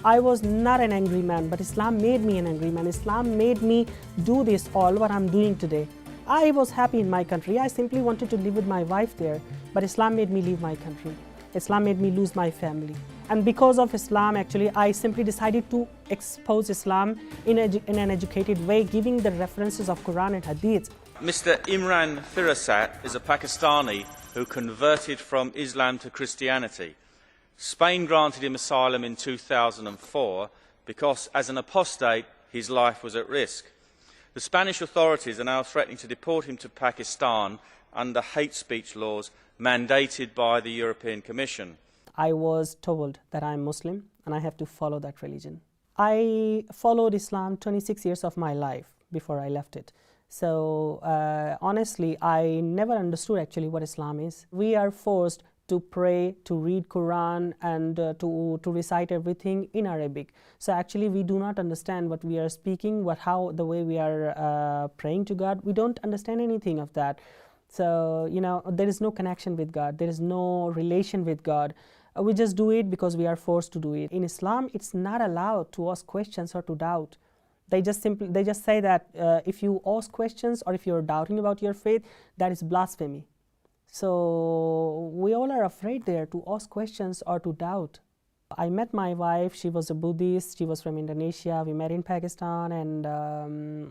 I was not an angry man, but Islam made me an angry man. Islam made me do this all what I'm doing today. I was happy in my country. I simply wanted to live with my wife there, but Islam made me leave my country. Islam made me lose my family. And because of Islam, actually, I simply decided to expose Islam in an educated way, giving the references of Quran and Hadith. Mr. Imran Firasat is a Pakistani who converted from Islam to Christianity. Spain granted him asylum in 2004 because, as an apostate, his life was at risk. The Spanish authorities are now threatening to deport him to Pakistan under hate speech laws mandated by the European Commission. I was told that I'm Muslim and I have to follow that religion. I followed Islam 26 years of my life before I left it. So honestly, I never understood actually what Islam is. We are forced to pray, to read Quran, and to recite everything in Arabic. So actually we do not understand what we are speaking, the way we are praying to God. We don't understand anything of that. So, you know, there is no connection with God. There is no relation with God. We just do it because we are forced to do it. In Islam, it's not allowed to ask questions or to doubt. They just say that if you ask questions or if you're doubting about your faith, that is blasphemy. So we all are afraid there to ask questions or to doubt. I met my wife. She was a Buddhist. She was from Indonesia. We met in Pakistan, and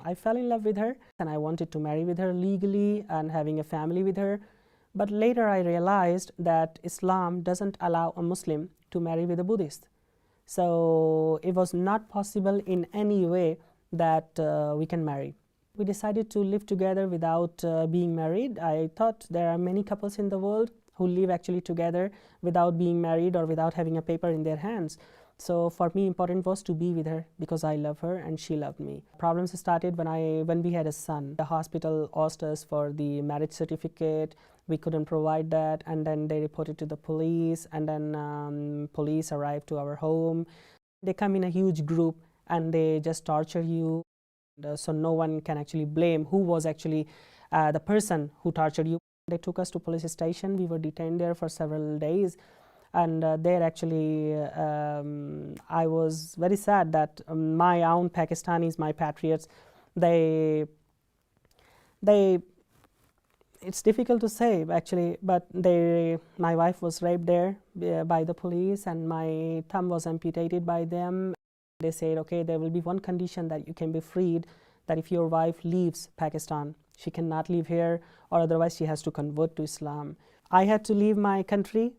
I fell in love with her, and I wanted to marry with her legally and having a family with her. But later I realized that Islam doesn't allow a Muslim to marry with a Buddhist. So it was not possible in any way that we can marry. We decided to live together without being married. I thought there are many couples in the world who live actually together without being married or without having a paper in their hands. So for me, important was to be with her because I love her and she loved me. Problems started when we had a son. The hospital asked us for the marriage certificate. We couldn't provide that, and then they reported to the police, and then police arrived to our home. They come in a huge group and they just torture you. So no one can actually blame who was actually the person who tortured you. They took us to police station. We were detained there for several days, and there actually I was very sad that my own Pakistanis, my patriots, it's difficult to say actually, but my wife was raped there by the police, and my thumb was amputated by them. They said, okay, there will be one condition that you can be freed, that if your wife leaves Pakistan, she cannot live here, or otherwise she has to convert to Islam. I had to leave my country,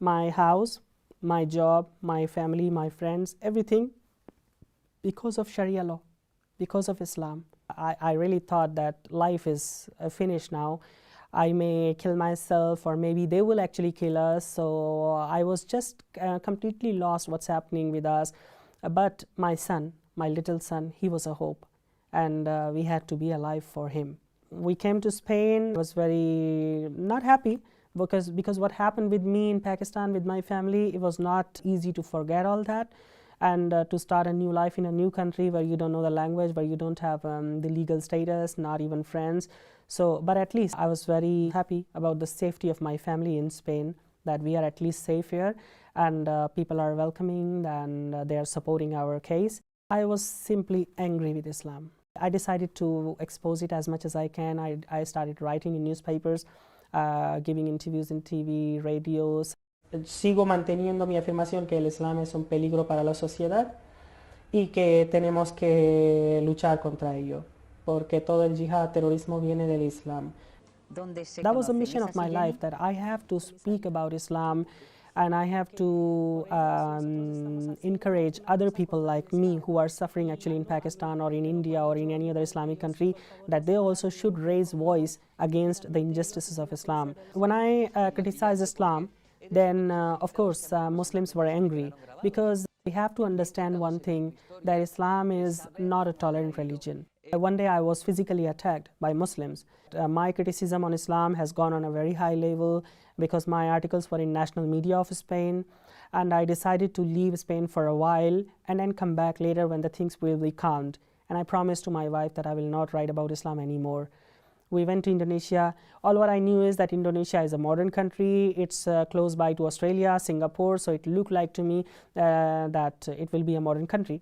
my house, my job, my family, my friends, everything, because of Sharia law, because of Islam. I really thought that life is finished now. I may kill myself, or maybe they will actually kill us. So I was just completely lost what's happening with us. But my son, my little son, he was a hope, and we had to be alive for him. We came to Spain. I was very not happy because what happened with me in Pakistan with my family, it was not easy to forget all that, and to start a new life in a new country where you don't know the language, where you don't have the legal status, not even friends. So, but at least I was very happy about the safety of my family in Spain, that we are at least safe here, and people are welcoming, and they are supporting our case. I was simply angry with Islam. I decided to expose it as much as I can. I started writing in newspapers, giving interviews in TV, radios. Sigo manteniendo mi afirmación que el Islam es un peligro para la sociedad y que tenemos que luchar contra ello, porque todo el yihad, terrorismo viene del Islam. That was a mission of my life, that I have to speak about Islam, and I have to encourage other people like me who are suffering actually in Pakistan or in India or in any other Islamic country, that they also should raise voice against the injustices of Islam. When I criticized Islam, then of course Muslims were angry, because we have to understand one thing, that Islam is not a tolerant religion. One day I was physically attacked by Muslims. My criticism on Islam has gone on a very high level because my articles were in national media of Spain, and I decided to leave Spain for a while and then come back later when the things will be calmed. And I promised to my wife that I will not write about Islam anymore. We went to Indonesia. All what I knew is that Indonesia is a modern country. It's close by to Australia, Singapore, so it looked like to me that it will be a modern country.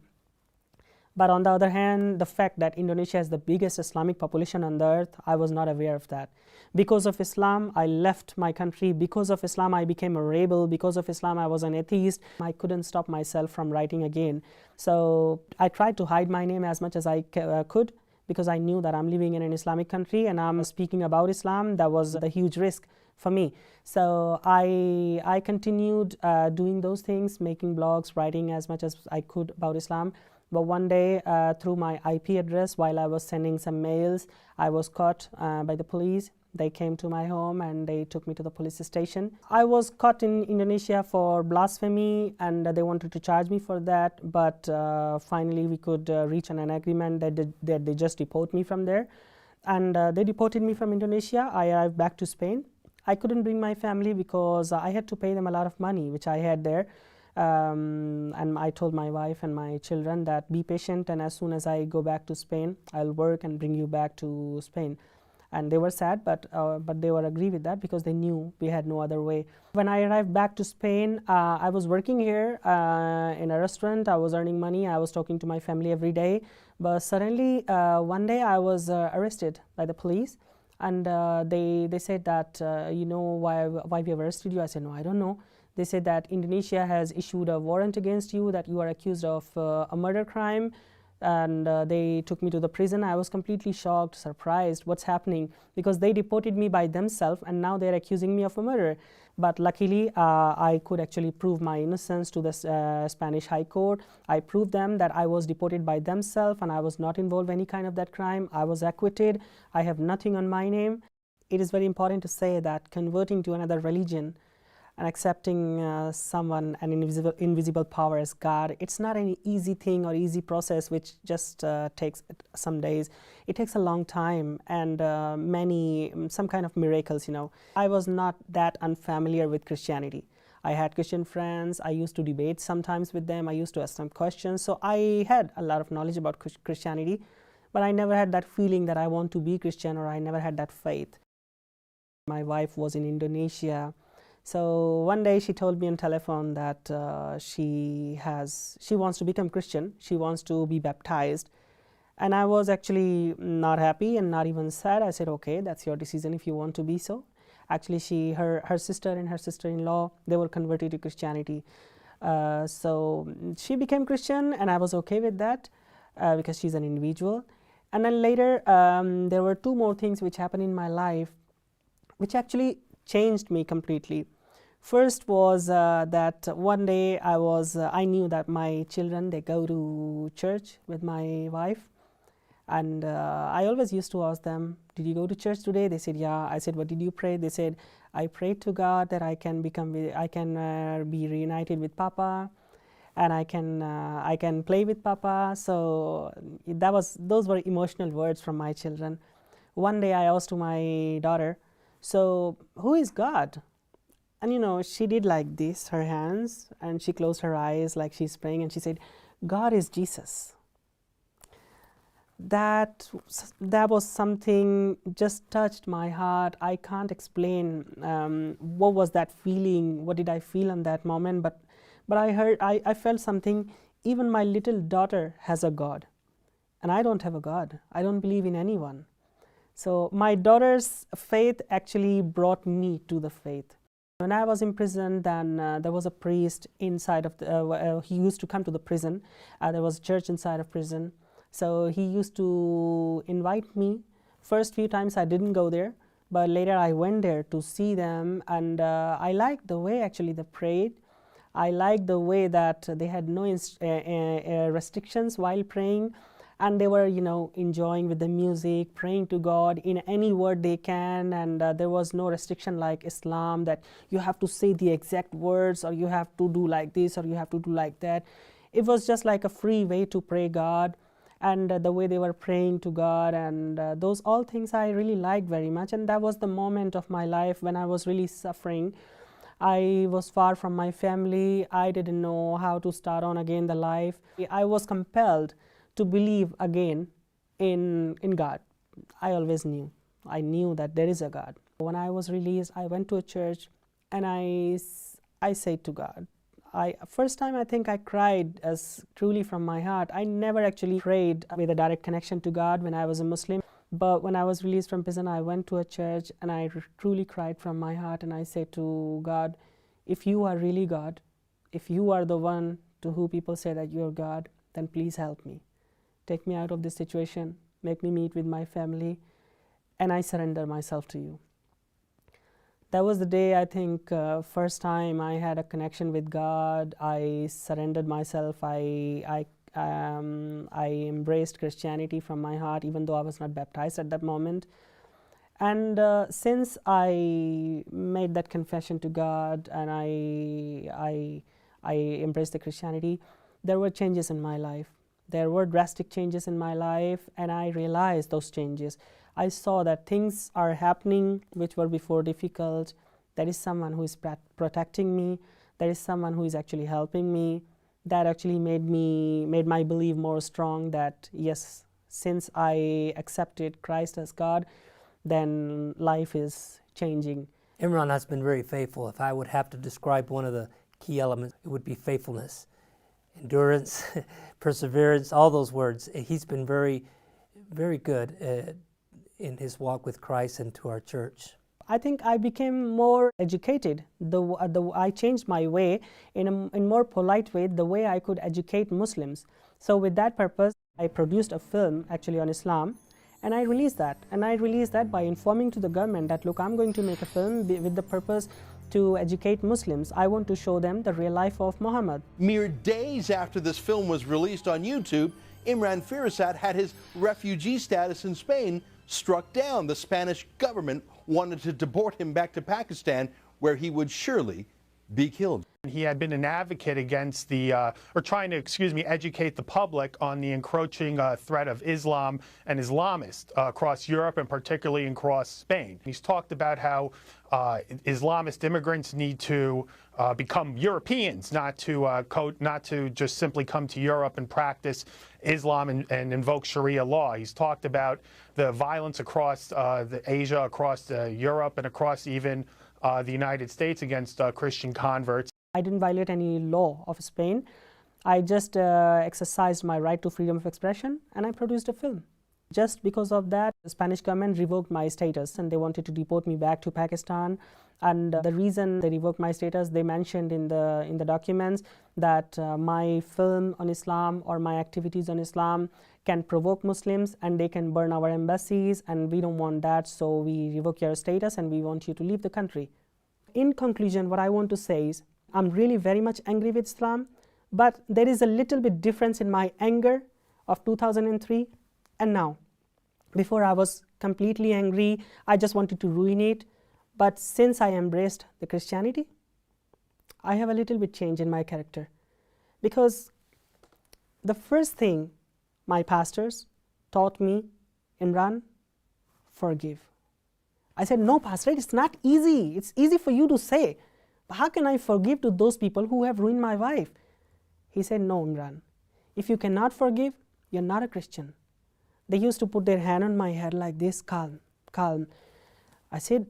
But on the other hand, the fact that Indonesia is the biggest Islamic population on the earth, I was not aware of that. Because of Islam, I left my country. Because of Islam, I became a rebel. Because of Islam, I was an atheist. I couldn't stop myself from writing again. So I tried to hide my name as much as I could, because I knew that I'm living in an Islamic country and I'm speaking about Islam. That was a huge risk for me. So I continued doing those things, making blogs, writing as much as I could about Islam. But one day, through my IP address, while I was sending some mails, I was caught by the police. They came to my home and they took me to the police station. I was caught in Indonesia for blasphemy, and they wanted to charge me for that. But finally, we could reach an agreement that they just deport me from there. And they deported me from Indonesia. I arrived back to Spain. I couldn't bring my family because I had to pay them a lot of money, which I had there. And I told my wife and my children that be patient, and as soon as I go back to Spain, I'll work and bring you back to Spain. And they were sad, but they were agree with that because they knew we had no other way. When I arrived back to Spain, I was working here in a restaurant. I was earning money. I was talking to my family every day. But suddenly, one day I was arrested by the police. And they said that, you know, why we have arrested you? I said, no, I don't know. They said that Indonesia has issued a warrant against you, that you are accused of a murder crime, and they took me to the prison. I was completely shocked, surprised, what's happening, because they deported me by themselves and now they're accusing me of a murder. But luckily, I could actually prove my innocence to the Spanish High Court. I proved them that I was deported by themselves and I was not involved in any kind of that crime. I was acquitted. I have nothing on my name. It is very important to say that converting to another religion and accepting someone, an invisible power as God, it's not an easy thing or easy process which just takes some days. It takes a long time and some kind of miracles, you know. I was not that unfamiliar with Christianity. I had Christian friends. I used to debate sometimes with them. I used to ask some questions. So I had a lot of knowledge about Christianity, but I never had that feeling that I want to be Christian, or I never had that faith. My wife was in Indonesia. So one day she told me on telephone that she wants to become Christian. She wants to be baptized. And I was actually not happy and not even sad. I said, okay, that's your decision if you want to be so. Actually, her sister and her sister-in-law, they were converted to Christianity. So she became Christian and I was okay with that because she's an individual. And then later, there were two more things which happened in my life which actually changed me completely. First was that one day I knew that my children, they go to church with my wife, and I always used to ask them, did you go to church today? They said, yeah. I said, what did you pray? They said, I prayed to God that I can be reunited with Papa, and I can play with Papa. So those were emotional words from my children. One day I asked to my daughter, so who is God? And you know, she did like this, her hands, and she closed her eyes like she's praying, and she said, God is Jesus. That was something just touched my heart. I can't explain what was that feeling, what did I feel in that moment, but I felt something. Even my little daughter has a God, and I don't have a God. I don't believe in anyone. So my daughter's faith actually brought me to the faith. When I was in prison, then there was a priest inside of he used to come to the prison. There was a church inside of prison. So he used to invite me. First few times I didn't go there, but later I went there to see them, and I liked the way actually they prayed. I liked the way that they had no restrictions while praying. And they were, you know, enjoying with the music, praying to God in any word they can, and there was no restriction like Islam that you have to say the exact words, or you have to do like this, or you have to do like that. It was just like a free way to pray God, and the way they were praying to God, and those all things I really liked very much. And that was the moment of my life when I was really suffering. I was far from my family. I didn't know how to start on again the life. I was compelled to believe again in God. I always knew I knew that there is a God. When I was released, I went to a church and I said to God, first time I think I cried as truly from my heart. I never actually prayed with a direct connection to God when I was a Muslim. But when I was released from prison, I went to a church and I truly cried from my heart, and I said to God, if you are really God, if you are the one to whom people say that you're God, then please help me. Take me out of this situation, make me meet with my family, and I surrender myself to you. That was the day, I think, first time I had a connection with God. I surrendered myself. I embraced Christianity from my heart, even though I was not baptized at that moment. And since I made that confession to God and I embraced the Christianity, there were changes in my life. There were drastic changes in my life, and I realized those changes. I saw that things are happening which were before difficult. There is someone who is protecting me. There is someone who is actually helping me. That actually made my belief more strong that yes, since I accepted Christ as God, then life is changing. Imran has been very faithful. If I would have to describe one of the key elements, it would be faithfulness, endurance, perseverance, all those words. He's been very, very good in his walk with Christ and to our church. I think I became more educated. I changed my way in a more polite way, the way I could educate Muslims. So with that purpose, I produced a film actually on Islam, and I released that. And I released that by informing to the government that, look, I'm going to make a film with the purpose to educate Muslims. I want to show them the real life of Muhammad. Mere days after this film was released on YouTube, Imran Firasat had his refugee status in Spain struck down. The Spanish government wanted to deport him back to Pakistan, where he would surely be killed. He had been an advocate against trying to, educate the public on the encroaching threat of Islam and Islamists across Europe and particularly across Spain. He's talked about how Islamist immigrants need to become Europeans, not to just simply come to Europe and practice Islam and invoke Sharia law. He's talked about the violence across Asia, across Europe, and across even the United States against Christian converts. I didn't violate any law of Spain. I just exercised my right to freedom of expression, and I produced a film. Just because of that, the Spanish government revoked my status, and they wanted to deport me back to Pakistan. And the reason they revoked my status, they mentioned in the documents that my film on Islam or my activities on Islam can provoke Muslims and they can burn our embassies, and we don't want that, so we revoke your status and we want you to leave the country. In conclusion, what I want to say is, I'm really very much angry with Islam, but there is a little bit difference in my anger of 2003 and now. Before I was completely angry, I just wanted to ruin it. But since I embraced the Christianity, I have a little bit change in my character. Because the first thing my pastors taught me, Imran, forgive. I said, no, Pastor, it's not easy. It's easy for you to say. But how can I forgive to those people who have ruined my wife? He said, no, Imran. If you cannot forgive, you're not a Christian. They used to put their hand on my head like this, calm, calm. I said,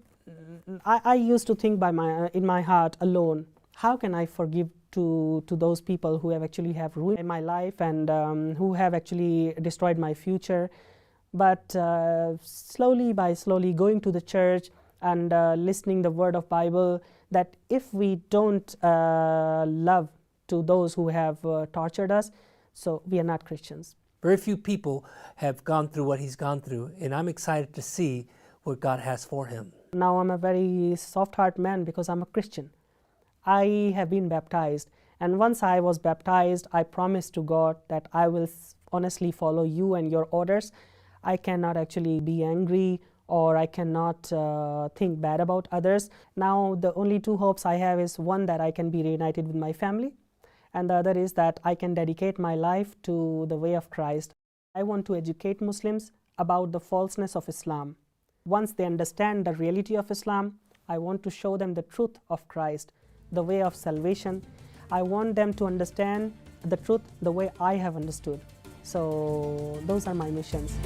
I used to think in my heart alone, how can I forgive to those people who have actually ruined my life and who have actually destroyed my future? But slowly by slowly going to the church and listening the word of Bible, that if we don't love to those who have tortured us, so we are not Christians. Very few people have gone through what he's gone through, and I'm excited to see what God has for him. Now I'm a very soft-hearted man because I'm a Christian. I have been baptized, and once I was baptized, I promised to God that I will honestly follow you and your orders. I cannot actually be angry, or I cannot think bad about others. Now the only two hopes I have is, one, that I can be reunited with my family, and the other is that I can dedicate my life to the way of Christ. I want to educate Muslims about the falseness of Islam. Once they understand the reality of Islam, I want to show them the truth of Christ, the way of salvation. I want them to understand the truth the way I have understood. So those are my missions.